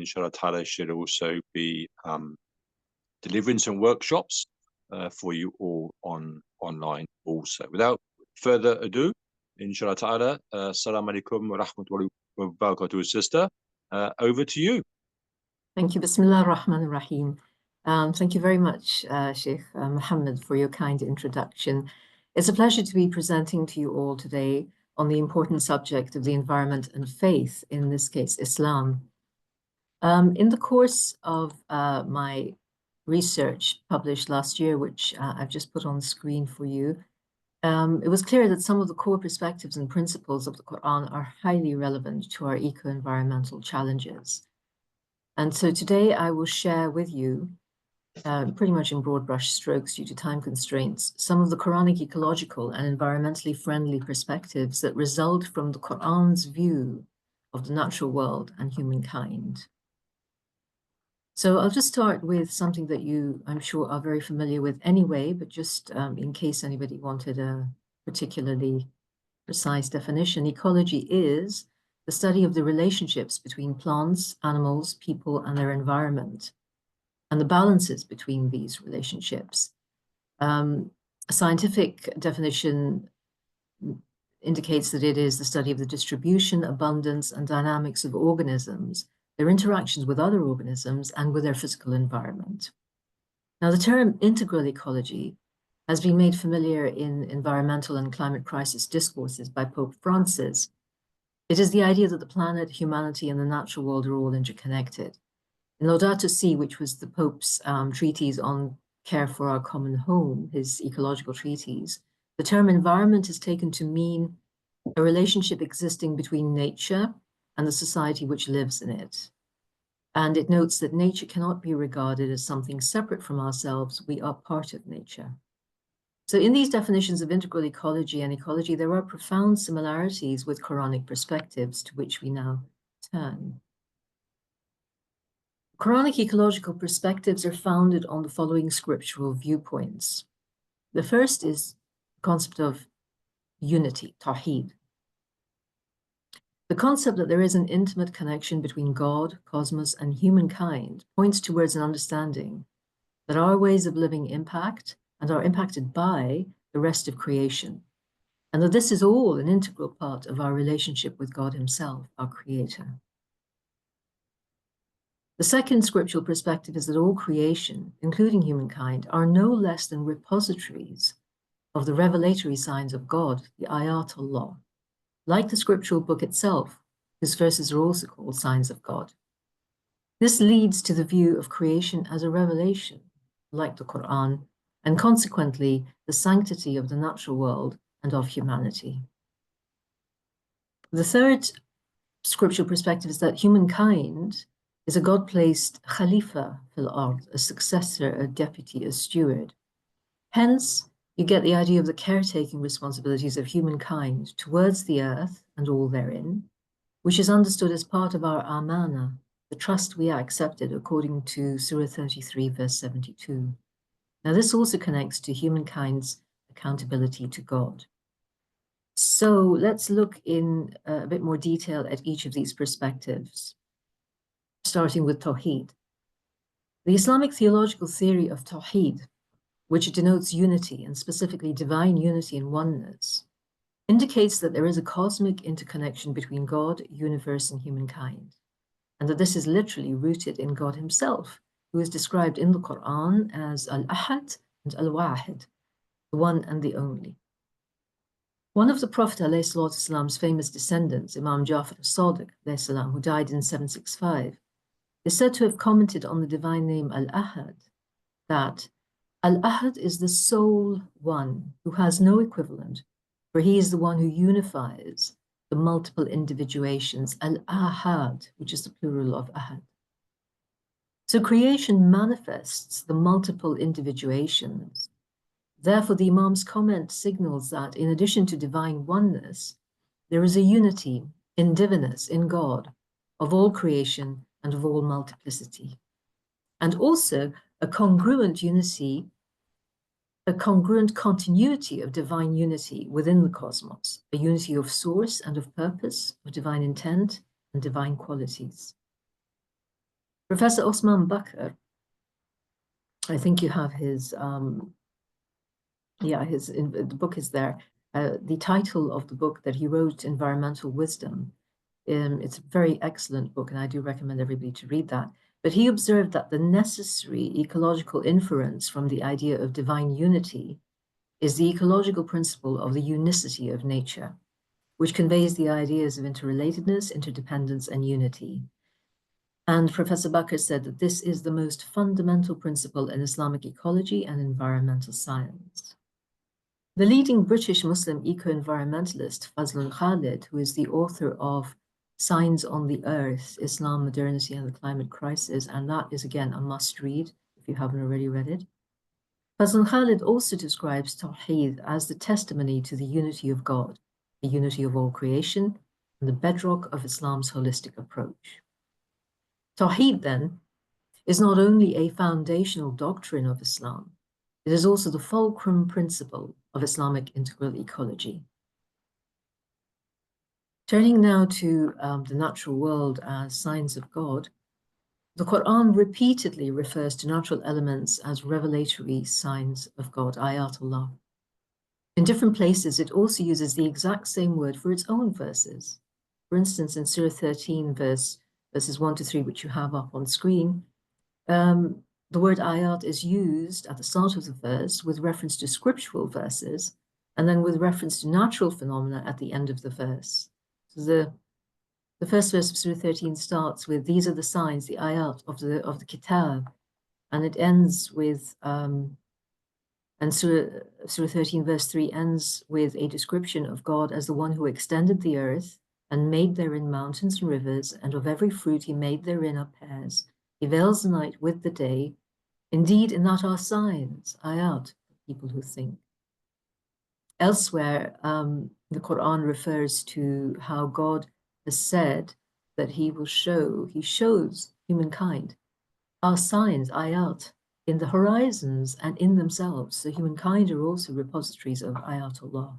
inshallah ta'ala, should also be delivering some workshops for you all online also. Without further ado, inshallah ta'ala, assalamu alaikum wa rahmatullahi wa barakatuh, sister. Over to you. Thank you. Bismillah ar-Rahman ar-Rahim. Thank you very much, Sheikh Muhammad, for your kind introduction. It's a pleasure to be presenting to you all today on the important subject of the environment and faith, in this case, Islam. In the course of my research published last year, which I've just put on the screen for you, it was clear that some of the core perspectives and principles of the Quran are highly relevant to our eco-environmental challenges. And so today I will share with you, pretty much in broad brush strokes due to time constraints, some of the Quranic ecological and environmentally friendly perspectives that result from the Quran's view of the natural world and humankind. So I'll just start with something that you, I'm sure, are very familiar with anyway, but just in case anybody wanted a particularly precise definition. Ecology is the study of the relationships between plants, animals, people, and their environment, and the balances between these relationships. A scientific definition indicates that it is the study of the distribution, abundance, and dynamics of organisms, their interactions with other organisms, and with their physical environment. Now, the term integral ecology has been made familiar in environmental and climate crisis discourses by Pope Francis. It is the idea that the planet, humanity, and the natural world are all interconnected. In Laudato Si', which was the Pope's treatise on care for our common home, his ecological treatise, the term environment is taken to mean a relationship existing between nature and the society which lives in it. And it notes that nature cannot be regarded as something separate from ourselves. We are part of nature. So in these definitions of integral ecology and ecology, there are profound similarities with Quranic perspectives to which we now turn. Quranic ecological perspectives are founded on the following scriptural viewpoints. The first is the concept of unity, tawheed. The concept that there is an intimate connection between God, cosmos, and humankind points towards an understanding that our ways of living impact and are impacted by the rest of creation, and that this is all an integral part of our relationship with God himself, our creator. The second scriptural perspective is that all creation, including humankind, are no less than repositories of the revelatory signs of God, the ayat Allah, like the scriptural book itself, whose verses are also called signs of God. This leads to the view of creation as a revelation, like the Quran, and consequently, the sanctity of the natural world and of humanity. The third scriptural perspective is that humankind is a God-placed Khalifa fil ard, a successor, a deputy, a steward. Hence, you get the idea of the caretaking responsibilities of humankind towards the earth and all therein, which is understood as part of our amana, the trust we are accepted according to Surah 33, verse 72. Now, this also connects to humankind's accountability to God. So let's look in a bit more detail at each of these perspectives, starting with Tawheed. The Islamic theological theory of Tawheed, which denotes unity and specifically divine unity and oneness, indicates that there is a cosmic interconnection between God, universe, and humankind, and that this is literally rooted in God himself, who is described in the Quran as Al-Ahad and Al-Wahid, the one and the only. One of the Prophet ﷺ's famous descendants, Imam Jafar al-Sadiq, who died in 765, is said to have commented on the divine name Al-Ahad that Al-Ahad is the sole one who has no equivalent, for he is the one who unifies the multiple individuations, Al-Ahad, which is the plural of Ahad. So creation manifests the multiple individuations. Therefore, the Imam's comment signals that in addition to divine oneness, there is a unity in divineness, in God, of all creation and of all multiplicity. And also a congruent unity, a congruent continuity of divine unity within the cosmos, a unity of source and of purpose, of divine intent and divine qualities. Professor Osman Bakr, I think you have his, the book is there. The title of the book that he wrote, Environmental Wisdom, it's a very excellent book, and I do recommend everybody to read that. But he observed that the necessary ecological inference from the idea of divine unity is the ecological principle of the unicity of nature, which conveys the ideas of interrelatedness, interdependence, and unity. And Professor Bakr said that this is the most fundamental principle in Islamic ecology and environmental science. The leading British Muslim eco-environmentalist, Fazlun Khalid, who is the author of Signs on the Earth, Islam, Modernity, and the Climate Crisis, and that is, again, a must-read if you haven't already read it. Fazlun Khalid also describes Tawheed as the testimony to the unity of God, the unity of all creation, and the bedrock of Islam's holistic approach. Tawheed, then, is not only a foundational doctrine of Islam, it is also the fulcrum principle of Islamic integral ecology. Turning now to the natural world as signs of God, the Quran repeatedly refers to natural elements as revelatory signs of God, ayatullah. In different places, it also uses the exact same word for its own verses. For instance, in Surah 13, verses 1 to 3, which you have up on screen, the word ayat is used at the start of the verse with reference to scriptural verses, and then with reference to natural phenomena at the end of the verse. So the first verse of Surah 13 starts with, these are the signs, the ayat of the kitab, and it ends with, and Surah 13 verse 3 ends with a description of God as the one who extended the earth and made therein mountains and rivers, and of every fruit he made therein are pears. He veils the night with the day. Indeed, in that are signs, ayat, for people who think. Elsewhere, the Quran refers to how God has said that he shows humankind our signs, ayat, in the horizons and in themselves. So humankind are also repositories of ayatullah.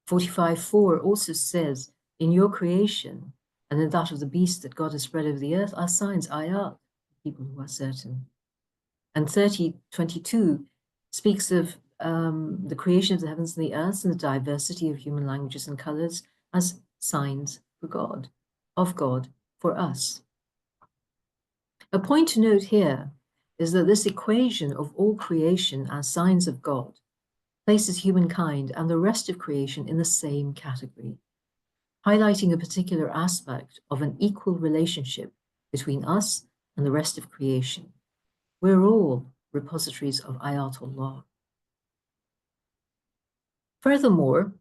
45:4 also says, in your creation and in that of the beast that God has spread over the earth are signs, ayat, people who are certain. And 30:22 speaks of the creation of the heavens and the earth and the diversity of human languages and colors as signs for God, of God for us. A point to note here is that this equation of all creation as signs of God places humankind and the rest of creation in the same category, highlighting a particular aspect of an equal relationship between us and the rest of creation. We're all repositories of ayatullah. Furthermore,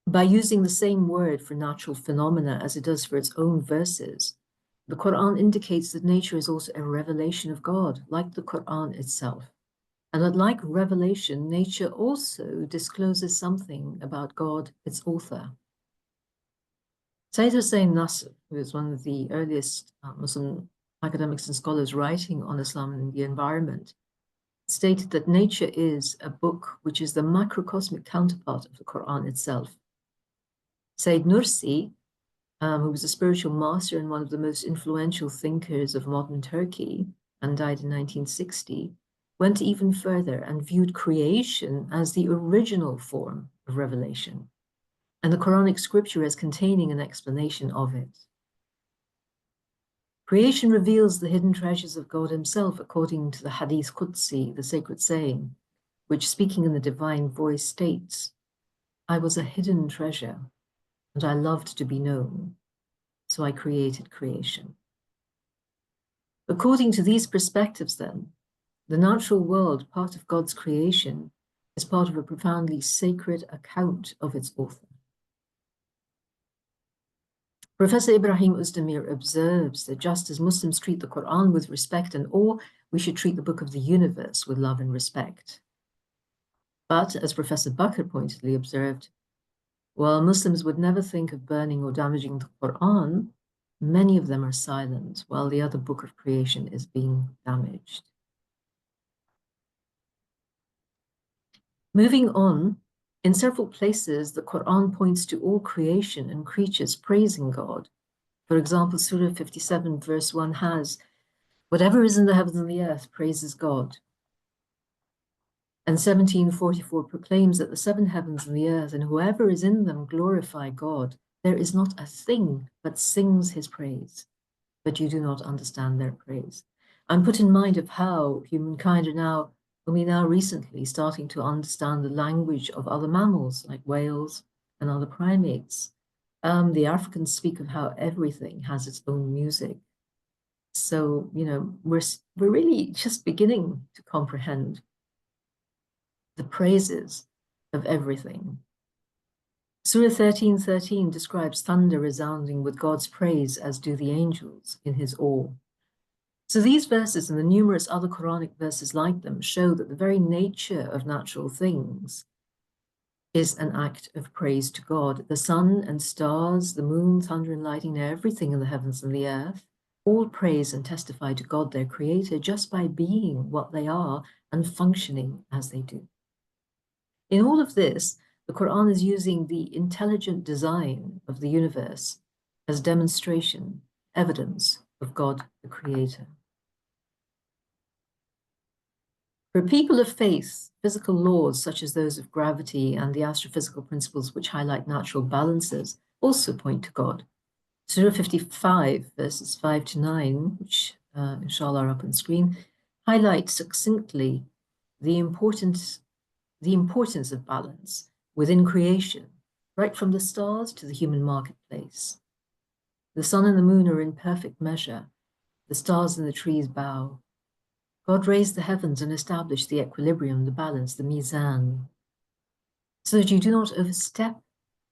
by using the same word for natural phenomena as it does for its own verses, the Quran indicates that nature is also a revelation of God, like the Quran itself, and that like revelation, nature also discloses something about God, its author. Sayyid Hussein Nasr, who is one of the earliest Muslim academics and scholars writing on Islam and the environment, stated that nature is a book which is the macrocosmic counterpart of the Quran itself. Sayyid Nursi, who was a spiritual master and one of the most influential thinkers of modern Turkey and died in 1960, went even further and viewed creation as the original form of revelation, and the Quranic scripture as containing an explanation of it. Creation reveals the hidden treasures of God himself, according to the Hadith Qudsi, the sacred saying, which, speaking in the divine voice, states, I was a hidden treasure, and I loved to be known, so I created creation. According to these perspectives, then, the natural world, part of God's creation, is part of a profoundly sacred account of its author. Professor Ibrahim Özdemir observes that just as Muslims treat the Quran with respect and awe, we should treat the book of the universe with love and respect. But, as Professor Bakr pointedly observed, while Muslims would never think of burning or damaging the Quran, many of them are silent while the other book of creation is being damaged. Moving on, in several places, the Quran points to all creation and creatures praising God For example, Surah 57 verse 1 has, whatever is in the heavens and the earth praises God. And 1744 proclaims that the seven heavens and the earth and whoever is in them glorify God. There is not a thing but sings his praise, but you do not understand their praise. I'm put in mind of how humankind are now, only now recently, starting to understand the language of other mammals like whales and other primates. The Africans speak of how everything has its own music. So, you know, we're really just beginning to comprehend the praises of everything. Surah 13:13 describes thunder resounding with God's praise, as do the angels in his awe. So these verses and the numerous other Quranic verses like them show that the very nature of natural things is an act of praise to God. The sun and stars, the moon, thunder and lightning, everything in the heavens and the earth, all praise and testify to God, their creator, just by being what they are and functioning as they do. In all of this, the Quran is using the intelligent design of the universe as demonstration, evidence of God, the creator. For people of faith, physical laws such as those of gravity and the astrophysical principles which highlight natural balances also point to God. Surah 55, verses 5 to 9, which inshallah are up on screen, highlight succinctly the importance of balance within creation, right from the stars to the human marketplace. The sun and the moon are in perfect measure. The stars and the trees bow. God raised the heavens and established the equilibrium, the balance, the mizan, so that you do not overstep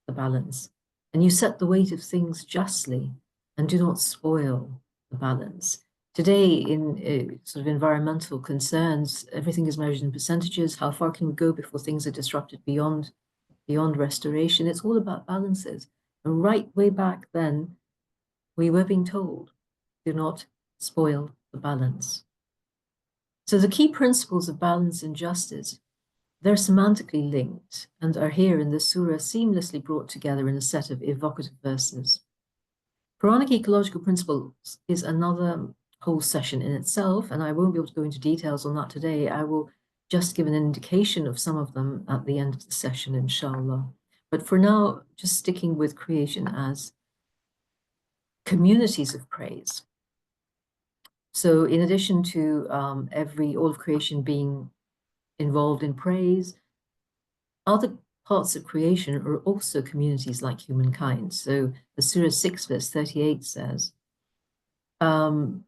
the balance, and you set the weight of things justly and do not spoil the balance. Today, in sort of environmental concerns, everything is measured in percentages. How far can we go before things are disrupted beyond restoration? It's all about balances. And right way back then, we were being told, do not spoil the balance. So the key principles of balance and justice, they're semantically linked and are here in the surah seamlessly brought together in a set of evocative verses. Quranic ecological principles is another whole session in itself, and I won't be able to go into details on that today. I will just give an indication of some of them at the end of the session, inshallah. But for now, just sticking with creation as communities of praise. So in addition to all of creation being involved in praise, other parts of creation are also communities like humankind. So the Surah 6 verse 38 says, and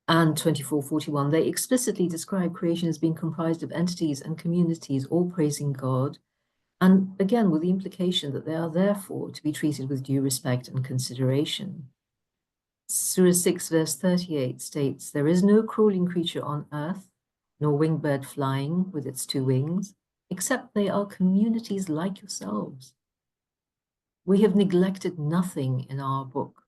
24:41, they explicitly describe creation as being comprised of entities and communities, all praising God, and again with the implication that they are therefore to be treated with due respect and consideration. Surah 6 verse 38 states, there is no crawling creature on earth, nor winged bird flying with its two wings, except they are communities like yourselves. We have neglected nothing in our book,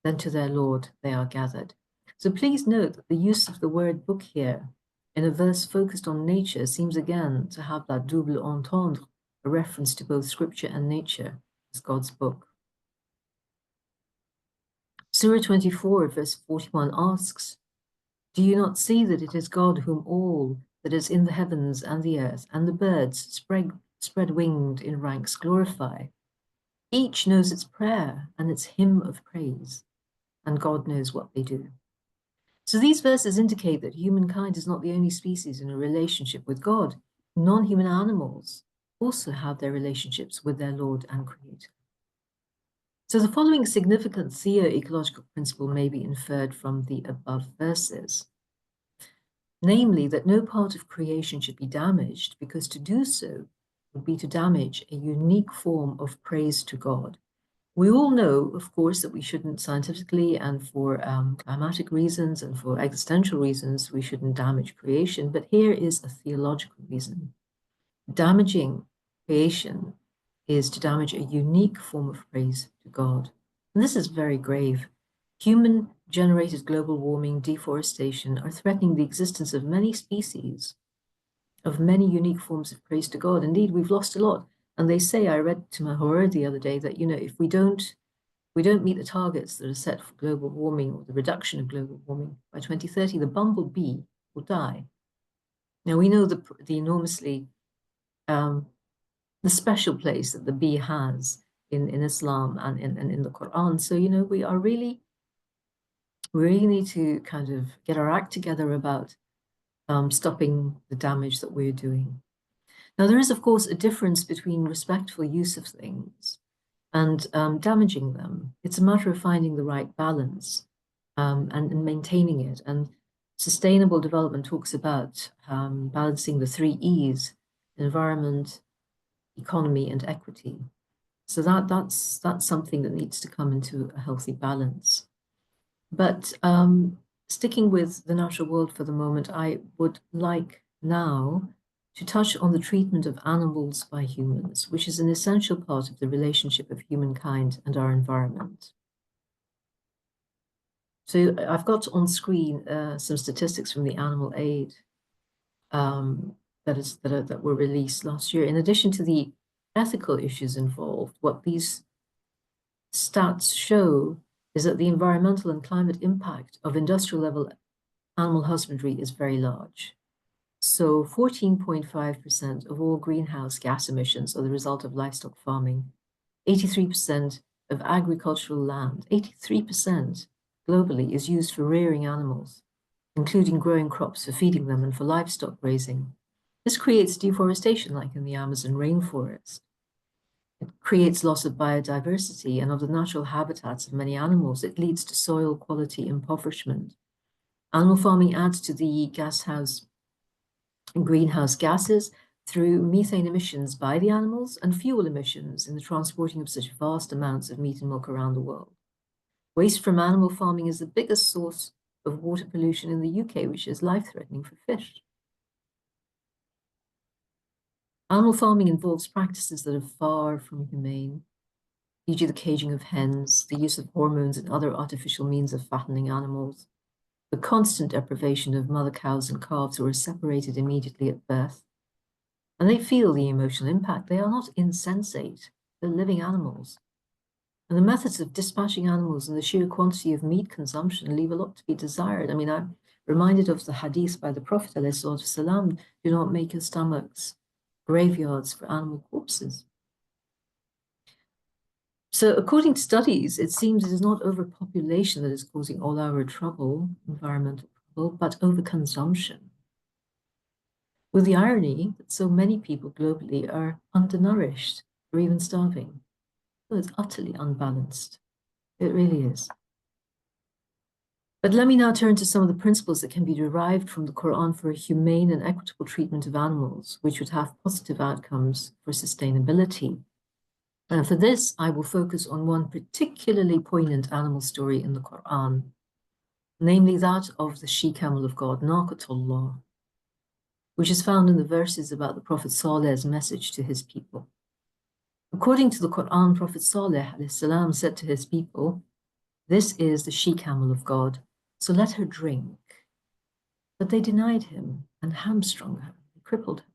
then to their Lord they are gathered. So please note that the use of the word book here in a verse focused on nature seems again to have that double entendre, a reference to both scripture and nature as God's book. Surah 24 verse 41 asks, do you not see that it is God whom all that is in the heavens and the earth and the birds spread winged in ranks glorify? Each knows its prayer and its hymn of praise, and God knows what they do. So these verses indicate that humankind is not the only species in a relationship with God. Non-human animals also have their relationships with their Lord and Creator. So the following significant theo-ecological principle may be inferred from the above verses. Namely, that no part of creation should be damaged, because to do so would be to damage a unique form of praise to God. We all know, of course, that we shouldn't scientifically and for climatic reasons and for existential reasons, we shouldn't damage creation, but here is a theological reason. Damaging creation is to damage a unique form of praise to God. And this is very grave. Human-generated global warming, deforestation are threatening the existence of many species, of many unique forms of praise to God. Indeed, we've lost a lot. And they say, I read to my horror the other day that, you know, if we don't we don't meet the targets that are set for global warming or the reduction of global warming, by 2030, the bumblebee will die. Now, we know the enormously, the special place that the bee has in Islam and in the Quran. So, you know, we really need to kind of get our act together about stopping the damage that we're doing. Now, there is, of course, a difference between respectful use of things and damaging them. It's a matter of finding the right balance and maintaining it. And sustainable development talks about balancing the 3 E's: environment, economy, and equity. So that's something that needs to come into a healthy balance. But sticking with the natural world for the moment, I would like now to touch on the treatment of animals by humans, which is an essential part of the relationship of humankind and our environment. So I've got on screen some statistics from the Animal Aid that were released last year. In addition to the ethical issues involved, what these stats show is that the environmental and climate impact of industrial level animal husbandry is very large. So 14.5% of all greenhouse gas emissions are the result of livestock farming. 83% of agricultural land, 83% globally, is used for rearing animals, including growing crops for feeding them and for livestock grazing. This creates deforestation, like in the Amazon rainforest. It creates loss of biodiversity and of the natural habitats of many animals. It leads to soil quality impoverishment. Animal farming adds to the greenhouse gases through methane emissions by the animals and fuel emissions in the transporting of such vast amounts of meat and milk around the world. Waste from animal farming is the biggest source of water pollution in the UK, which is life-threatening for fish. Animal farming involves practices that are far from humane, e.g. the caging of hens, the use of hormones and other artificial means of fattening animals, the constant deprivation of mother cows and calves who are separated immediately at birth. And they feel the emotional impact. They are not insensate. They're living animals. And the methods of dispatching animals and the sheer quantity of meat consumption leave a lot to be desired. I mean, I'm reminded of the hadith by the Prophet ﷺ, do not make your stomachs graveyards for animal corpses. So according to studies, it seems it is not overpopulation that is causing all our trouble, environmental trouble, but overconsumption. With the irony that so many people globally are undernourished or even starving. So it's utterly unbalanced. It really is. But let me now turn to some of the principles that can be derived from the Quran for a humane and equitable treatment of animals, which would have positive outcomes for sustainability. And for this, I will focus on one particularly poignant animal story in the Quran, namely that of the she-camel of God, Naqatullah, which is found in the verses about the Prophet Saleh's message to his people. According to the Quran, Prophet Saleh ﷺ said to his people, "This is the she-camel of God, so let her drink." But they denied him and hamstrung her, crippled her.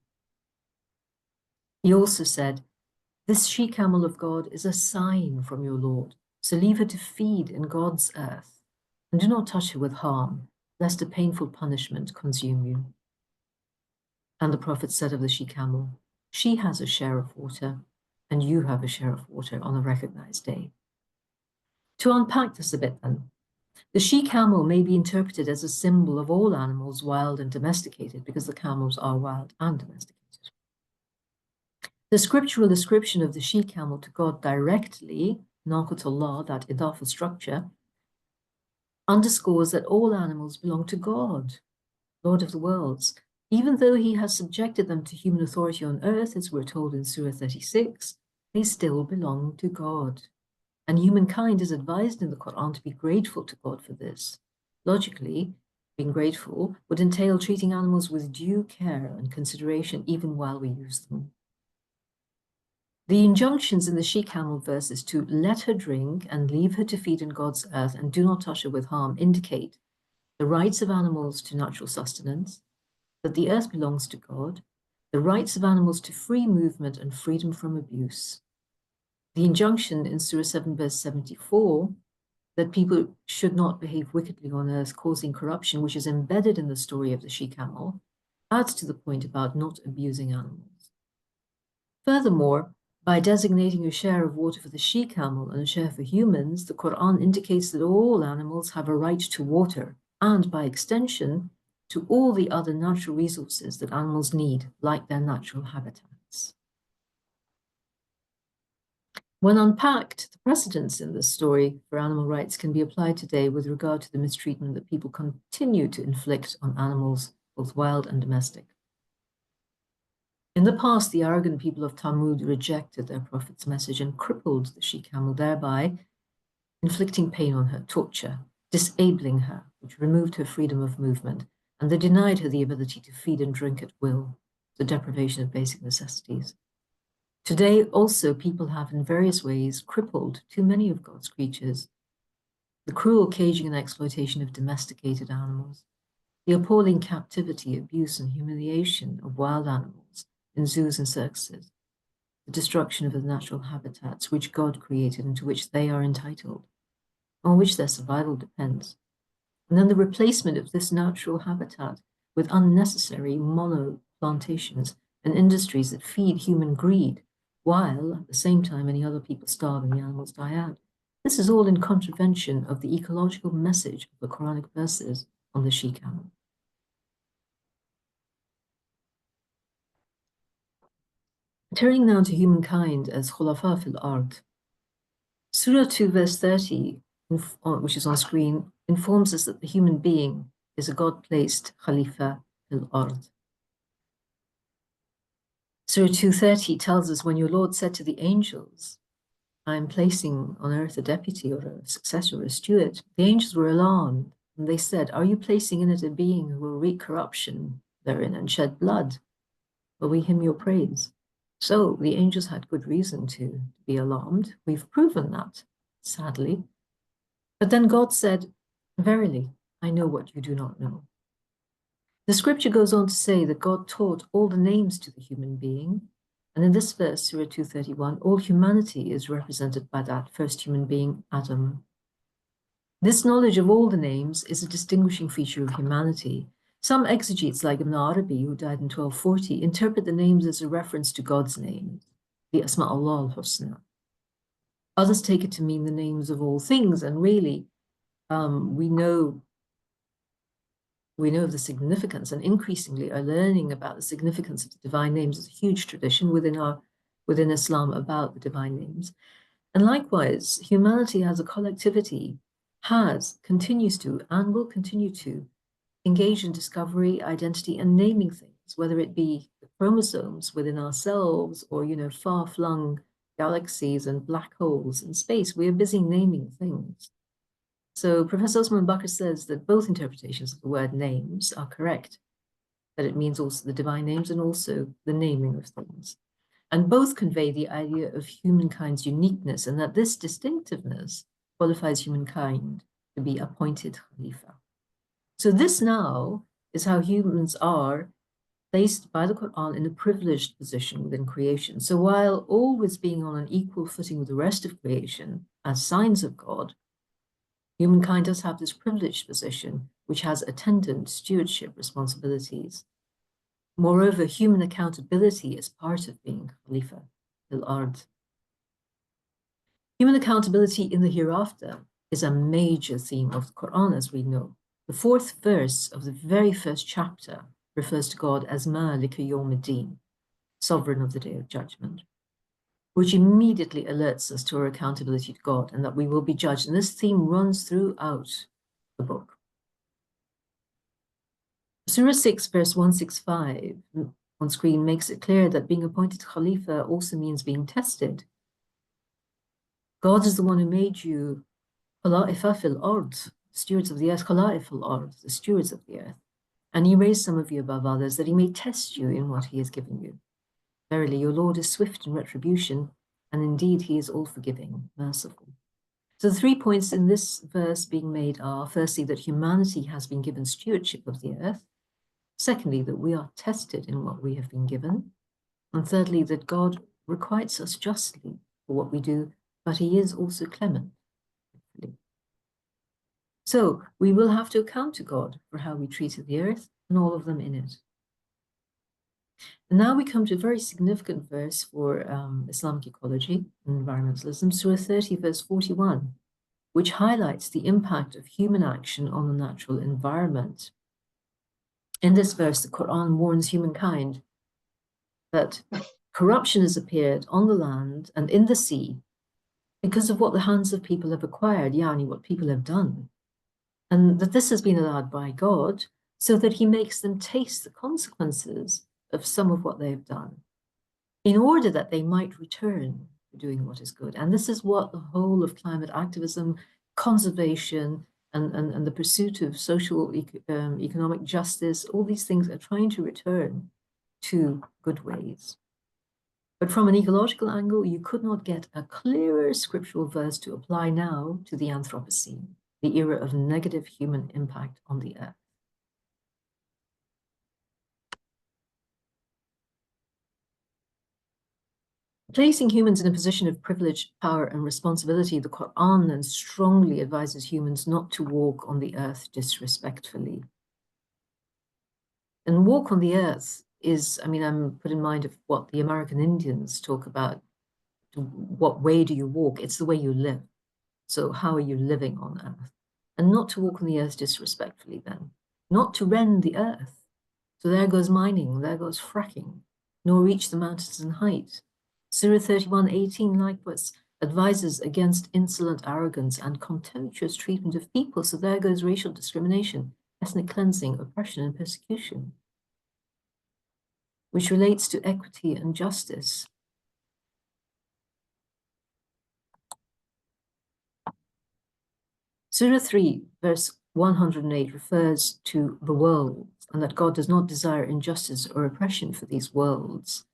He also said, "This she-camel of God is a sign from your Lord, so leave her to feed in God's earth, and do not touch her with harm, lest a painful punishment consume you." And the Prophet said of the she-camel, "She has a share of water, and you have a share of water on a recognized day." To unpack this a bit then, the she-camel may be interpreted as a symbol of all animals, wild and domesticated, because the camels are wild and domesticated. The scriptural description of the she-camel to God directly, Naqatullah, that idafa structure, underscores that all animals belong to God, Lord of the worlds, even though he has subjected them to human authority on earth, as we're told in Surah 36, they still belong to God. And humankind is advised in the Quran to be grateful to God for this. Logically, being grateful would entail treating animals with due care and consideration even while we use them. The injunctions in the she-camel verses to let her drink and leave her to feed in God's earth and do not touch her with harm indicate the rights of animals to natural sustenance, that the earth belongs to God, the rights of animals to free movement and freedom from abuse. The injunction in Surah 7, verse 74, that people should not behave wickedly on earth, causing corruption, which is embedded in the story of the she-camel, adds to the point about not abusing animals. Furthermore, by designating a share of water for the she-camel and a share for humans, the Quran indicates that all animals have a right to water, and by extension, to all the other natural resources that animals need, like their natural habitats. When unpacked, the precedents in this story for animal rights can be applied today with regard to the mistreatment that people continue to inflict on animals, both wild and domestic. In the past, the arrogant people of Thamud rejected their prophet's message and crippled the she-camel, thereby inflicting pain on her, torture, disabling her, which removed her freedom of movement, and they denied her the ability to feed and drink at will, the deprivation of basic necessities. Today, also, people have in various ways crippled too many of God's creatures. The cruel caging and exploitation of domesticated animals, the appalling captivity, abuse, and humiliation of wild animals in zoos and circuses, the destruction of the natural habitats which God created and to which they are entitled, on which their survival depends, and then the replacement of this natural habitat with unnecessary monoplantations and industries that feed human greed, while at the same time many other people starve and the animals die out. This is all in contravention of the ecological message of the Quranic verses on the she-camel. Turning now to humankind as khulafa fil ard. Surah 2 verse 30, which is on screen, informs us that the human being is a God-placed khalifa fil ard. Surah 2:30 tells us, when your Lord said to the angels, I am placing on earth a deputy or a successor or a steward, the angels were alarmed and they said, are you placing in it a being who will wreak corruption therein and shed blood? Will we hymn your praise? So the angels had good reason to be alarmed. We've proven that, sadly. But then God said, verily, I know what you do not know. The scripture goes on to say that God taught all the names to the human being. And in this verse, Surah 231, all humanity is represented by that first human being, Adam. This knowledge of all the names is a distinguishing feature of humanity. Some exegetes, like Ibn Arabi, who died in 1240, interpret the names as a reference to God's names, the Asma'ullah al-Husna. Others take it to mean the names of all things, and really, we know of the significance, and increasingly are learning about the significance of the divine names. There's a huge tradition within Islam about the divine names. And likewise, humanity as a collectivity continues to, and will continue to engage in discovery, identity, and naming things, whether it be the chromosomes within ourselves or, far-flung galaxies and black holes in space. We are busy naming things. So Professor Osman Bakr says that both interpretations of the word names are correct, that it means also the divine names and also the naming of things. And both convey the idea of humankind's uniqueness, and that this distinctiveness qualifies humankind to be appointed Khalifa. So this now is how humans are placed by the Quran in a privileged position within creation. So while always being on an equal footing with the rest of creation as signs of God, humankind does have this privileged position, which has attendant stewardship responsibilities. Moreover, human accountability is part of being Khalifa fil ard. Human accountability in the hereafter is a major theme of the Quran, as we know. The fourth verse of the very first chapter refers to God as Malika Yawmiddin, sovereign of the day of judgment, which immediately alerts us to our accountability to God and that we will be judged. And this theme runs throughout the book. Surah 6, verse 165 on screen makes it clear that being appointed Khalifa also means being tested. God is the one who made you Khala'ifa fil ard, stewards of the earth, Khala'if fil ard, the stewards of the earth. And he raised some of you above others that he may test you in what he has given you. Verily, your Lord is swift in retribution, and indeed he is all-forgiving, merciful. So the 3 points in this verse being made are, firstly, that humanity has been given stewardship of the earth. Secondly, that we are tested in what we have been given. And thirdly, that God requites us justly for what we do, but he is also clement. So we will have to account to God for how we treated the earth and all of them in it. And now we come to a very significant verse for Islamic ecology and environmentalism, Surah 30, verse 41, which highlights the impact of human action on the natural environment. In this verse, the Quran warns humankind that corruption has appeared on the land and in the sea because of what the hands of people have acquired, yani what people have done, and that this has been allowed by God so that he makes them taste the consequences of some of what they have done in order that they might return to doing what is good. And this is what the whole of climate activism, conservation, and the pursuit of social, economic justice, all these things are trying to return to good ways. But from an ecological angle, you could not get a clearer scriptural verse to apply now to the Anthropocene, the era of negative human impact on the earth. Placing humans in a position of privilege, power, and responsibility, the Quran then strongly advises humans not to walk on the earth disrespectfully. And walk on the earth is, I mean, I'm put in mind of what the American Indians talk about. What way do you walk? It's the way you live. So how are you living on earth? And not to walk on the earth disrespectfully then. Not to rend the earth. So there goes mining, there goes fracking, nor reach the mountains in height. Surah 31:18 likewise advises against insolent arrogance and contemptuous treatment of people. So there goes racial discrimination, ethnic cleansing, oppression, and persecution, which relates to equity and justice. Surah 3, verse 108 refers to the worlds and that God does not desire injustice or oppression for these worlds.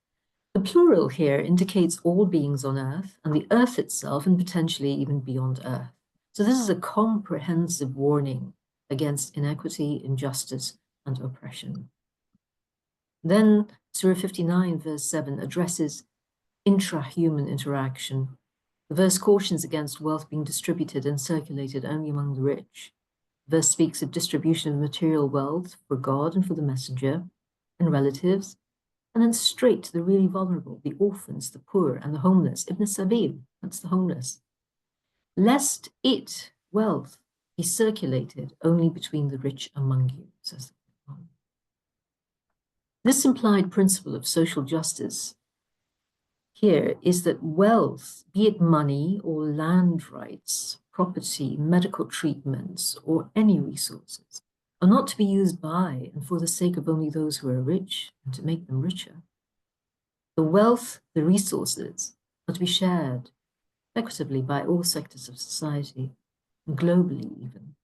The plural here indicates all beings on earth and the earth itself and potentially even beyond earth. So this is a comprehensive warning against inequity, injustice, and oppression. Then Surah 59, verse 7 addresses intra-human interaction. The verse cautions against wealth being distributed and circulated only among the rich. The verse speaks of distribution of material wealth for God and for the messenger and relatives, and then straight to the really vulnerable, the orphans, the poor, and the homeless. Ibn Sabil, that's the homeless. Lest it, wealth, be circulated only between the rich among you, says the Quran. This implied principle of social justice here is that wealth, be it money or land rights, property, medical treatments, or any resources, are not to be used by and for the sake of only those who are rich and to make them richer. The wealth, the resources, are to be shared equitably by all sectors of society, and globally even.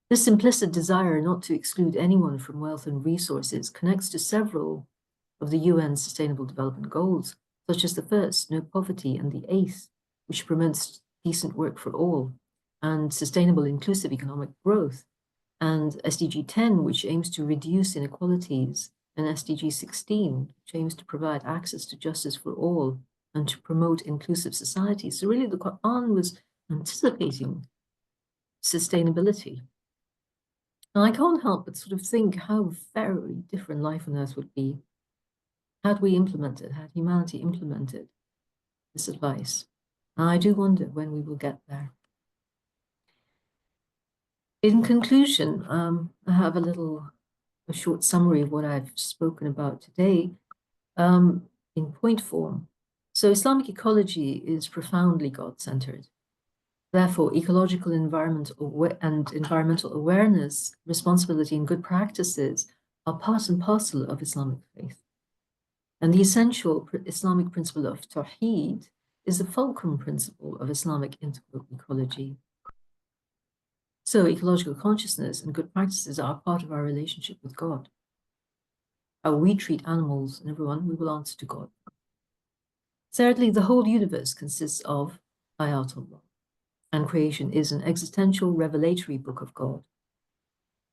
This implicit desire not to exclude anyone from wealth and resources connects to several of the UN Sustainable Development Goals, such as the first, no poverty, and the eighth, which promotes decent work for all, and sustainable inclusive economic growth, and SDG 10, which aims to reduce inequalities, and SDG 16, which aims to provide access to justice for all and to promote inclusive societies. So really the Quran was anticipating sustainability. And I can't help but sort of think how very different life on earth would be had we implemented, had humanity implemented this advice. And I do wonder when we will get there. In conclusion, I have a short summary of what I've spoken about today in point form. So Islamic ecology is profoundly God-centered. Therefore, ecological and environmental awareness, responsibility, and good practices are part and parcel of Islamic faith. And the essential Islamic principle of Tawheed is the fulcrum principle of Islamic integral ecology. So ecological consciousness and good practices are part of our relationship with God. How we treat animals and everyone, we will answer to God. Thirdly, the whole universe consists of ayatullah, and creation is an existential revelatory book of God.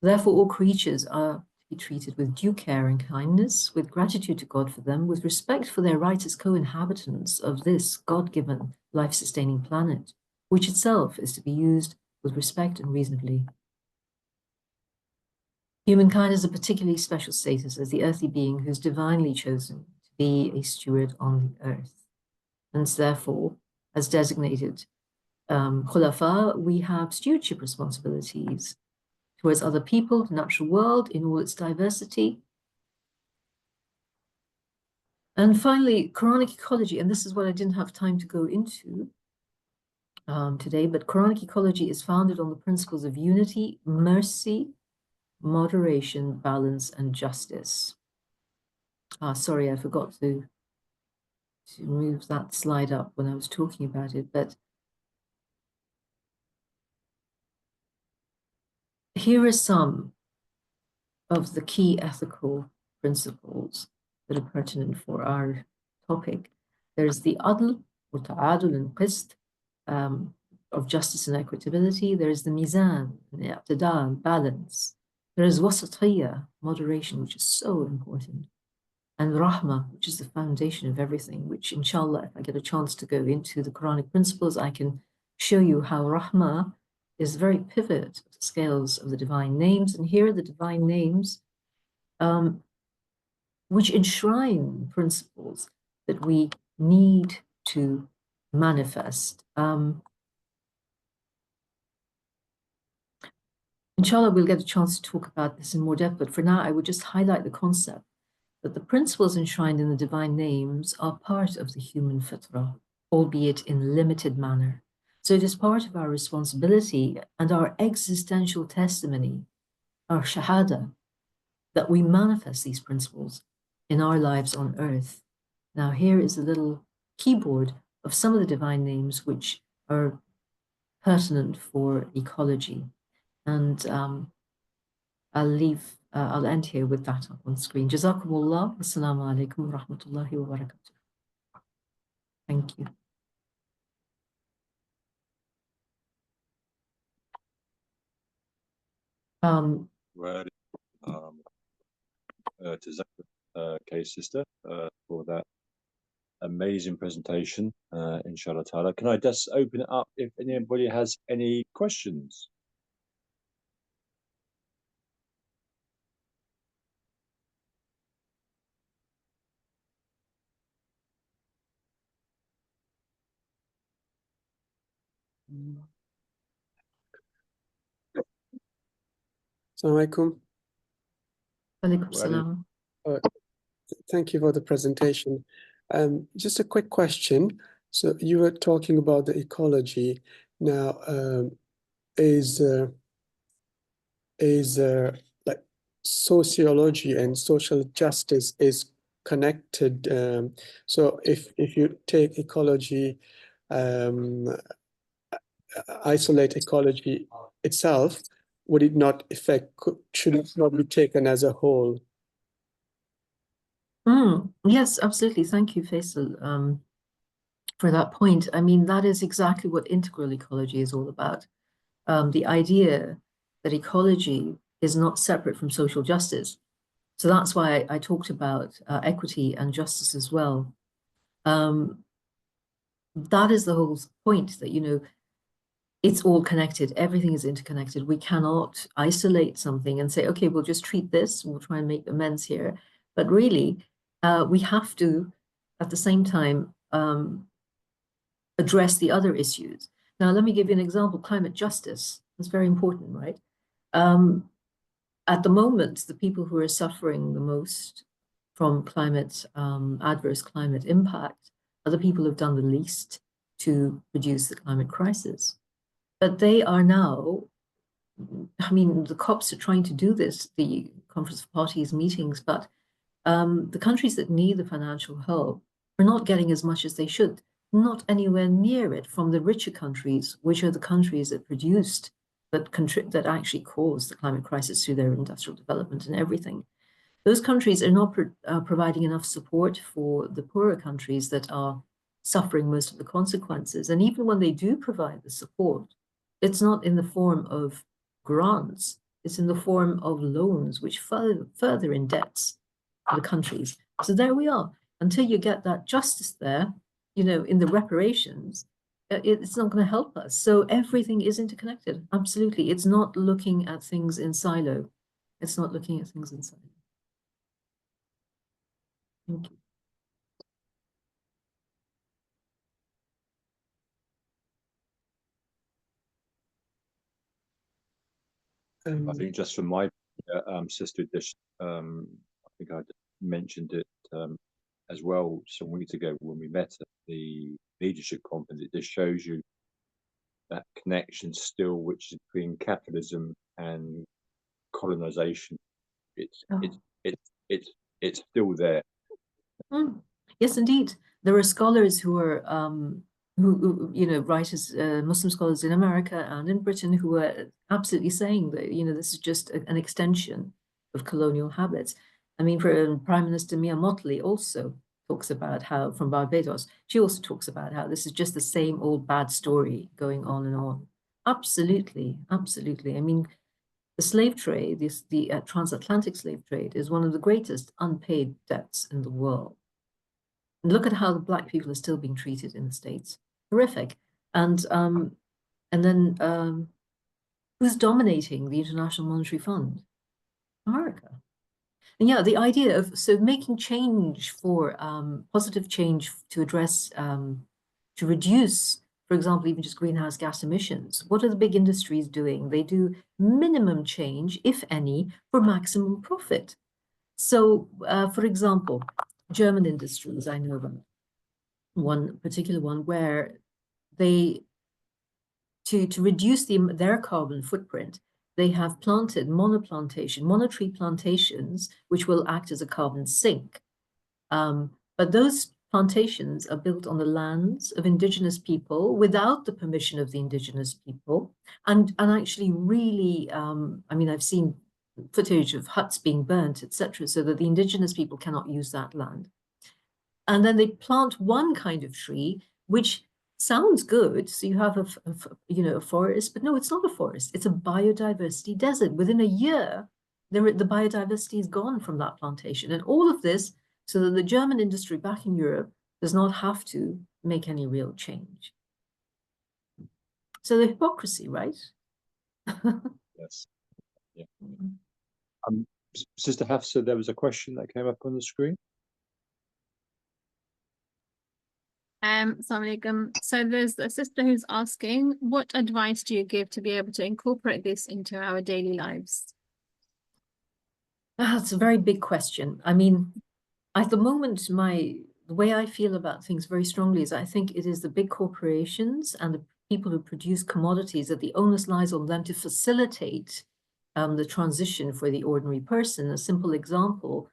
Therefore, all creatures are to be treated with due care and kindness, with gratitude to God for them, with respect for their right as co-inhabitants of this God-given life-sustaining planet, which itself is to be used with respect and reasonably. Humankind has a particularly special status as the earthly being who's divinely chosen to be a steward on the earth. And therefore, as designated khulafa, we have stewardship responsibilities towards other people, the natural world in all its diversity. And finally, Quranic ecology, and this is what I didn't have time to go into today, but Quranic ecology is founded on the principles of unity, mercy, moderation, balance, and justice. Sorry, I forgot to move that slide up when I was talking about it, but here are some of the key ethical principles that are pertinent for our topic. There's the adl, or ta'adul and qist, of justice and equitability. There's the mizan, i'tidal, balance. There is wasatiyya, moderation, which is so important. And rahmah, which is the foundation of everything, which inshallah, if I get a chance to go into the Quranic principles, I can show you how rahmah is the very pivot of the scales of the divine names. And here are the divine names which enshrine principles that we need to manifest. Inshallah, we'll get a chance to talk about this in more depth, but for now, I would just highlight the concept that the principles enshrined in the divine names are part of the human fitrah, albeit in limited manner. So it is part of our responsibility and our existential testimony, our shahada, that we manifest these principles in our lives on earth. Now, here is a little keyboard of some of the divine names which are pertinent for ecology. And I'll end here with that up on screen. Jazakumullah. Assalamu alaikum wa rahmatullahi wa barakatuh. Thank you. To Kay's sister for that amazing presentation, inshallah ta'ala. Can I just open it up if anybody has any questions? Assalamu Alaikum salam. Thank you for the presentation. Just a quick question. So you were talking about the ecology. Now, is like sociology and social justice is connected? So if you take ecology, isolate ecology itself, would it not should it not be taken as a whole? Yes, absolutely. Thank you, Faisal, for that point. I mean, that is exactly what integral ecology is all about. The idea that ecology is not separate from social justice. So that's why I talked about equity and justice as well. That is the whole point, that, you know, it's all connected. Everything is interconnected. We cannot isolate something and say, okay, we'll just treat this, we'll try and make amends here. But really, we have to, at the same time, address the other issues. Now, let me give you an example. Climate justice is very important, right? At the moment, the people who are suffering the most from adverse climate impact are the people who've done the least to reduce the climate crisis. But they are now, I mean, the COPs are trying to do this, the Conference of Parties meetings, but the countries that need the financial help are not getting as much as they should, not anywhere near it from the richer countries, which are the countries that produced, that actually caused the climate crisis through their industrial development and everything. Those countries are not providing enough support for the poorer countries that are suffering most of the consequences. And even when they do provide the support, it's not in the form of grants, It's in the form of loans, which further indebts the countries. So there we are. Until you get that justice there, you know, in the reparations, it's not going to help us. So everything is interconnected. Absolutely. It's not looking at things in silo. It's not looking at things in silo. Thank you. I think just from my sister, just I think I mentioned it as well some weeks ago when we met at the leadership conference. It just shows you that connection still, which is between capitalism and colonization. It's still there. Yes, indeed. There are scholars who are who you know, writers, Muslim scholars in America and in Britain, who are absolutely saying that, you know, this is just an extension of colonial habits. I mean, for Prime Minister Mia Mottley also talks about how, from Barbados, she also talks about how this is just the same old bad story going on and on. Absolutely, absolutely. I mean, the slave trade, the transatlantic slave trade, is one of the greatest unpaid debts in the world. And look at how the Black people are still being treated in the States. Horrific. And then who's dominating the International Monetary Fund? America. And yeah, the idea of making change for positive change to address to reduce, for example, even just greenhouse gas emissions. What are the big industries doing? They do minimum change, if any, for maximum profit. So, for example, German industries, I know about one particular one where they, to reduce their carbon footprint, they have planted monotree plantations, which will act as a carbon sink. But those plantations are built on the lands of indigenous people without the permission of the indigenous people, and actually really, I mean, I've seen footage of huts being burnt, etc., so that the indigenous people cannot use that land. And then they plant one kind of tree, which sounds good. So you have a forest, but no, it's not a forest. It's a biodiversity desert. Within a year, the biodiversity is gone from that plantation. And all of this so that the German industry back in Europe does not have to make any real change. So the hypocrisy, right? Yes. Yeah. Sister Hafsa, there was a question that came up on the screen. Assalamu alaikum. So there's a sister who's asking, what advice do you give to be able to incorporate this into our daily lives? That's a very big question. I mean, at the moment, the way I feel about things very strongly is I think it is the big corporations and the people who produce commodities that the onus lies on them to facilitate the transition for the ordinary person. A simple example,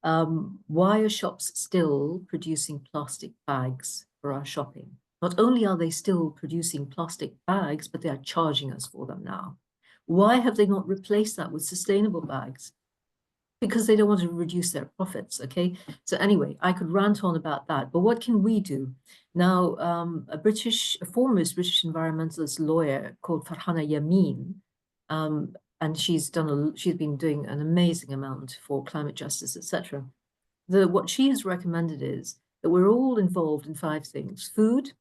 why are shops still producing plastic bags for our shopping? Not only are they still producing plastic bags, but they are charging us for them now. Why have they not replaced that with sustainable bags? Because they don't want to reduce their profits, okay? So anyway, I could rant on about that, but what can we do? Now, a foremost British environmentalist lawyer called Farhana Mayer, and she's been doing an amazing amount for climate justice, etc. What she has recommended is that we're all involved in 5 things: food,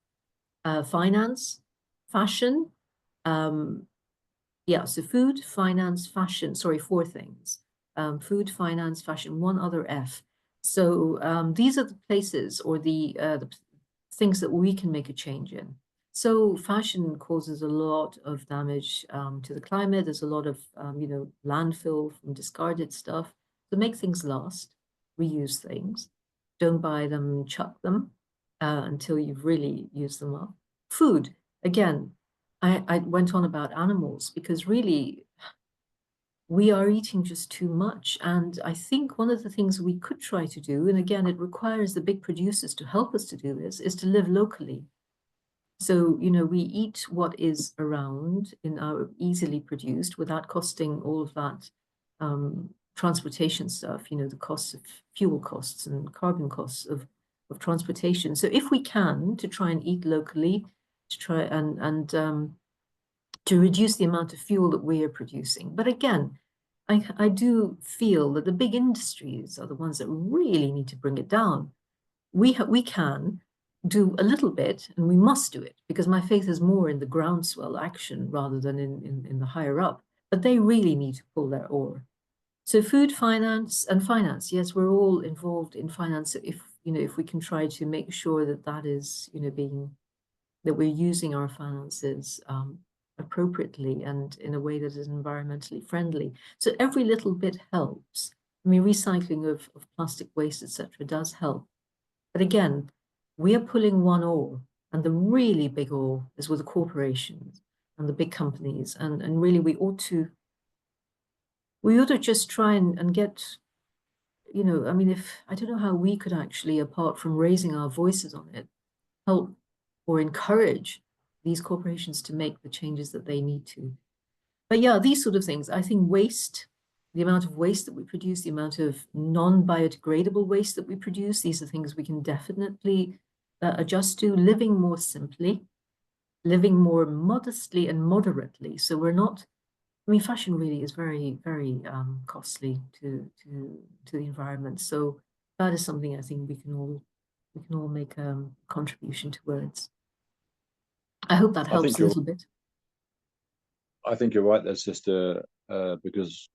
finance, fashion, so food, finance, fashion, 4 things. Food, finance, fashion, one other F. So these are the places or the things that we can make a change in. So fashion causes a lot of damage to the climate. There's a lot of landfill from discarded stuff. So make things last, reuse things. Don't buy them, chuck them until you've really used them up. Food, again, I went on about animals because really we are eating just too much. And I think one of the things we could try to do, and again, it requires the big producers to help us to do this, is to live locally. So, we eat what is around in our easily produced without costing all of that transportation stuff, the costs of fuel costs and carbon costs of transportation. So if we can, to try and eat locally, to try and to reduce the amount of fuel that we are producing. But again, I do feel that the big industries are the ones that really need to bring it down. We can do a little bit, and we must do it, because my faith is more in the groundswell action rather than in the higher up. But they really need to pull their oar. So food, finance, and finance. Yes, we're all involved in finance. If we can try to make sure that that is, that we're using our finances appropriately and in a way that is environmentally friendly. So every little bit helps. I mean, recycling of plastic waste, etc., does help. But again, we are pulling one oar, and the really big oar is with the corporations and the big companies. And really, we ought to just try and get, I mean, I don't know how we could actually, apart from raising our voices on it, help or encourage these corporations to make the changes that they need to. But yeah, these sort of things, I think waste, the amount of waste that we produce, the amount of non-biodegradable waste that we produce, these are things we can definitely adjust to. Living more simply, living more modestly and moderately. So we're not, I mean, fashion really is very, very costly to the environment. So that is something I think we can all make a contribution towards. I hope that helps a little bit. I think you're right there, sister, because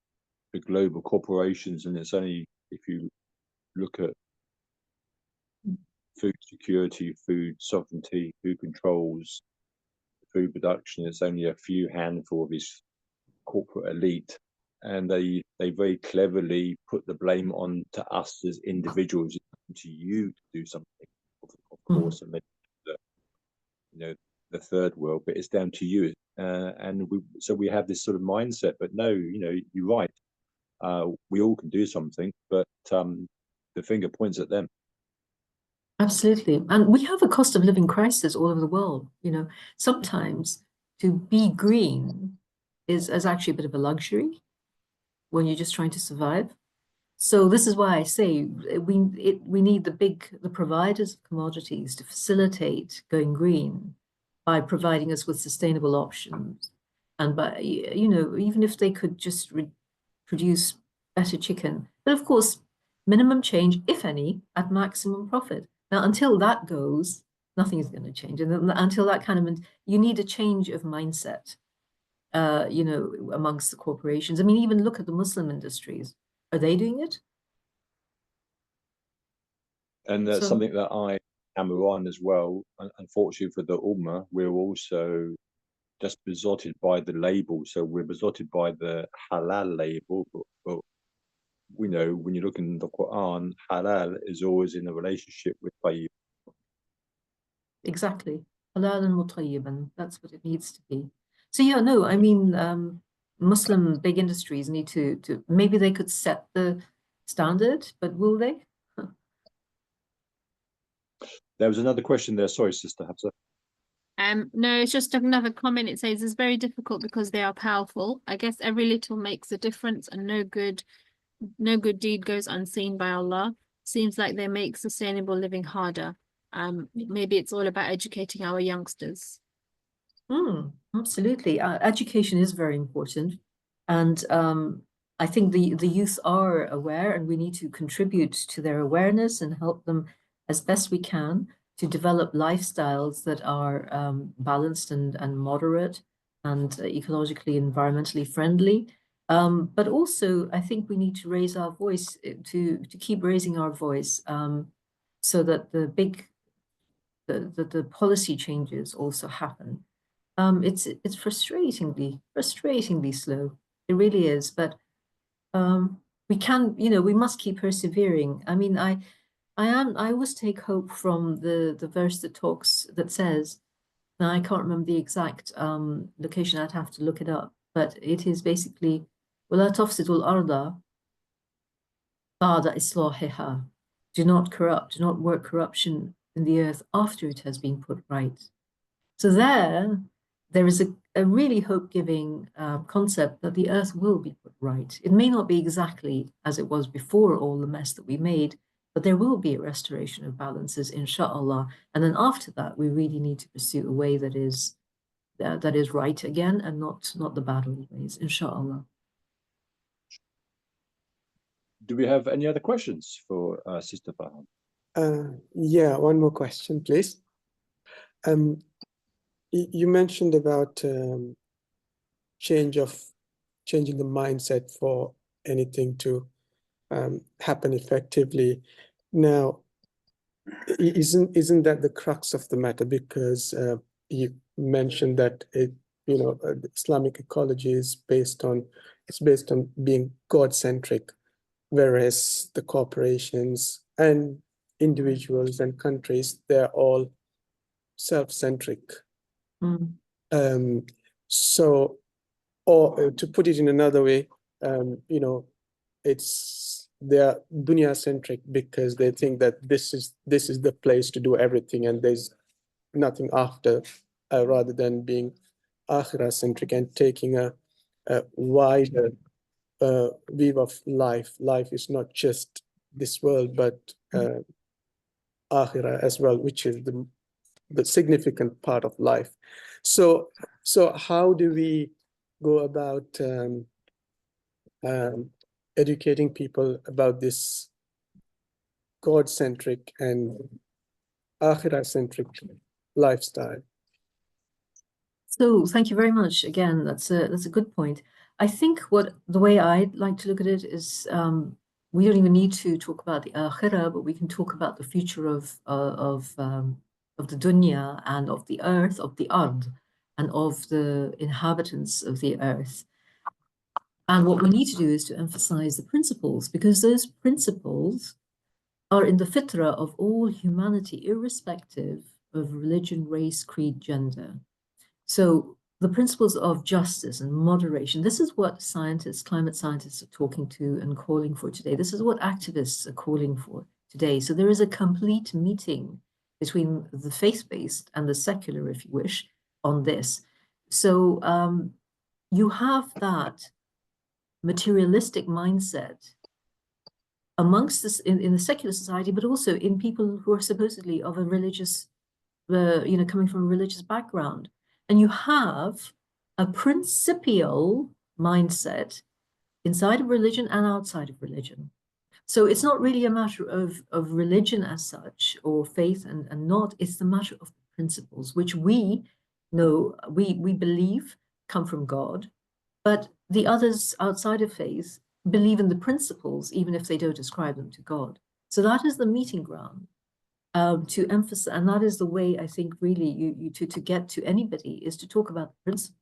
the global corporations, and it's only if you look at food security, food sovereignty, food controls, food production, it's only a few handful of this corporate elite, and they very cleverly put the blame on to us as individuals, to you to do something. Of course, and the third world, but it's down to you. And so we have this sort of mindset. But no, you're right. We all can do something, but the finger points at them. Absolutely. And we have a cost of living crisis all over the world. Sometimes to be green is actually a bit of a luxury when you're just trying to survive. So this is why I say we need the providers of commodities to facilitate going green by providing us with sustainable options, and by even if they could just produce better chicken, but of course minimum change, if any, at maximum profit. Now, until that goes, nothing is going to change, and until that kind of, you need a change of mindset, amongst the corporations. I mean, even look at the Muslim industries. Are they doing it? And that's something that I hammer on as well. Unfortunately for the Ummah, we're also just besotted by the label. So we're besotted by the halal label. But we know when you look in the Quran, halal is always in a relationship with tayyib. Exactly. Halal and mutayyiban. That's what it needs to be. So yeah, no, I mean, Muslim big industries need to maybe they could set the standard, but will they? There was another question there. Sorry, Sister Hafsa. No, it's just another comment. It says it's very difficult because they are powerful. I guess every little makes a difference, and no good deed goes unseen by Allah. Seems like they make sustainable living harder. Maybe it's all about educating our youngsters. Absolutely. Education is very important. And I think the youth are aware, and we need to contribute to their awareness and help them as best we can to develop lifestyles that are balanced and moderate and ecologically, environmentally friendly. But also, I think we need to raise our voice, to keep raising our voice, so that the policy changes also happen. It's frustratingly slow. It really is, but we must keep persevering. I mean, I always take hope from the verse that says, now I can't remember the exact location, I'd have to look it up, but it is basically, وَلَا تُفْسِدُوا الْأَرْضَ بَعْدَ إِصْلَاحِهَا. Do not work corruption in the earth after it has been put right. So there is a really hope-giving concept that the earth will be put right. It may not be exactly as it was before all the mess that we made, but there will be a restoration of balances, inshallah. And then after that, we really need to pursue a way that is that is right again, and not the bad old ways, inshallah. Do we have any other questions for Sister Farhana? Yeah, one more question, please. You mentioned about changing the mindset for anything to happen effectively. Now, isn't that the crux of the matter? Because you mentioned that the Islamic ecology is based on being God-centric, whereas the corporations and individuals and countries, they're all self-centric. So, or to put it in another way, they're dunya centric because they think that this is the place to do everything and there's nothing after, rather than being akhirah centric and taking a wider view of life. Life is not just this world, but akhirah as well, which is the significant part of life. So how do we go about educating people about this God-centric and akhirah-centric lifestyle? So thank you very much. Again, that's a good point. I think the way I'd like to look at it is we don't even need to talk about the akhirah, but we can talk about the future of the dunya and of the earth, of the ard, and of the inhabitants of the earth. And what we need to do is to emphasize the principles, because those principles are in the fitrah of all humanity, irrespective of religion, race, creed, gender. So the principles of justice and moderation, this is what scientists, climate scientists are talking to and calling for today. This is what activists are calling for today. So there is a complete meeting between the faith-based and the secular, if you wish, on this. So you have that materialistic mindset amongst this in the secular society, but also in people who are supposedly of a religious, coming from a religious background. And you have a principial mindset inside of religion and outside of religion. So it's not really a matter of religion as such, or faith and not, it's the matter of principles, which we know, we believe come from God, but the others outside of faith believe in the principles, even if they don't ascribe them to God. So that is the meeting ground. To emphasize, and that is the way I think really you to get to anybody is to talk about the principles,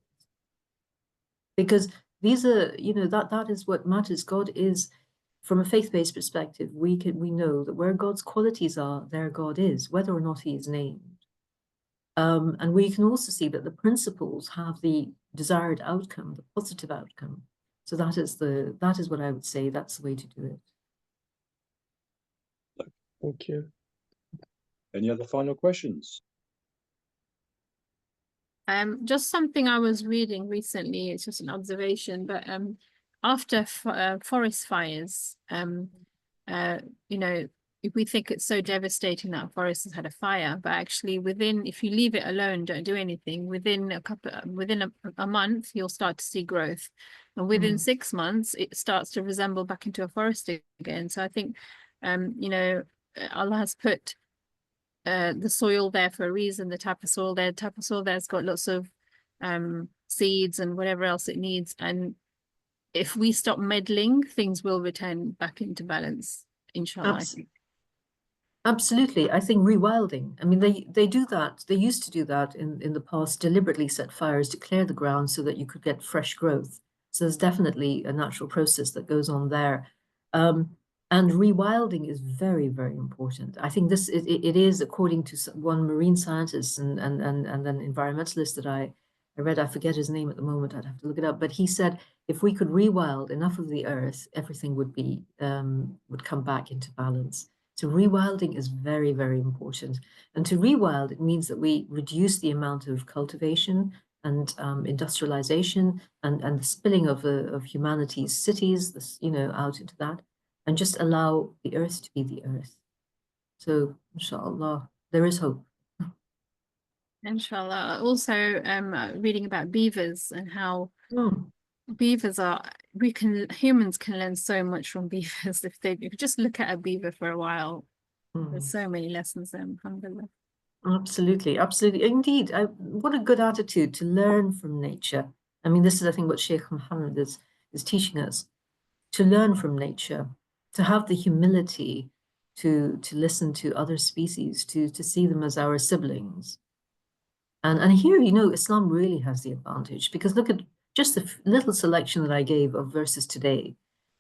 because these are, that is what matters. God is, from a faith-based perspective, we know that where God's qualities are, there God is, whether or not he is named. And we can also see that the principles have the desired outcome, the positive outcome. So that is what I would say. That's the way to do it. Thank you. Any other final questions? Just something I was reading recently, it's just an observation, but after forest fires, if we think it's so devastating that a forest has had a fire, but actually if you leave it alone, don't do anything, within a month, you'll start to see growth. And within 6 months, it starts to resemble back into a forest again. So I think, Allah has put the soil there for a reason, the type of soil there's got lots of seeds and whatever else it needs. And if we stop meddling, things will return back into balance, inshallah. Absolutely. I think rewilding. I mean, they do that. They used to do that in the past, deliberately set fires to clear the ground so that you could get fresh growth. So there's definitely a natural process that goes on there. And rewilding is very, very important. I think it is, according to one marine scientist and then environmentalist that I read, I forget his name at the moment, I'd have to look it up, but he said if we could rewild enough of the earth, everything would come back into balance. So rewilding is very, very important. And to rewild, it means that we reduce the amount of cultivation and industrialization and the spilling of humanity's cities, out into that, and just allow the earth to be the earth. So, inshallah, there is hope. Inshallah. Also, reading about beavers and how Mm, beavers are, humans can learn so much from beavers if you could just look at a beaver for a while. There's mm. so many lessons there, alhamdulillah. Absolutely, absolutely. Indeed, what a good attitude to learn from nature. I mean, this is, I think, what Sheikh Muhammad is teaching us, to learn from nature, to have the humility to listen to other species, to see them as our siblings. And here, you know, Islam really has the advantage, because look at just the little selection that I gave of verses today.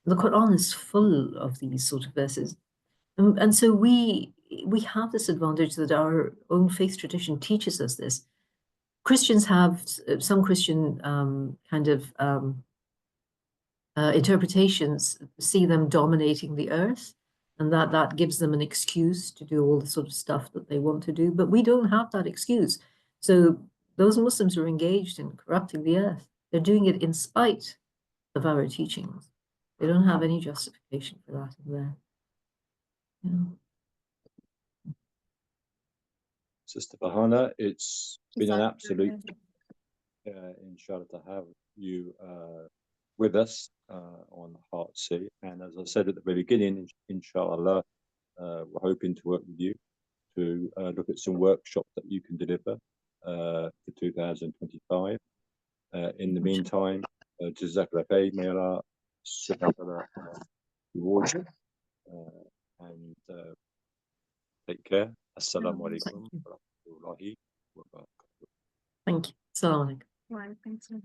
The Quran is full of these sort of verses. And so we have this advantage that our own faith tradition teaches us this. Christians have, some Christian kind of interpretations see them dominating the earth, and that gives them an excuse to do all the sort of stuff that they want to do. But we don't have that excuse. So those Muslims are engaged in corrupting the earth. They're doing it in spite of our teachings. They don't have any justification for that in there. Yeah. Sister Farhana, it's been an absolute Jazakallah. inshallah to have you with us on Heart Sea. And as I said at the very beginning, inshallah, we're hoping to work with you to look at some workshops that you can deliver for 2025. In the meantime, Jazakallah khair, may Allah reward you, and take care. Assalamu alaikum wa rahmatullahi wa barakatuh. Thank you. Assalamu alaikum. Wa alaikum salam.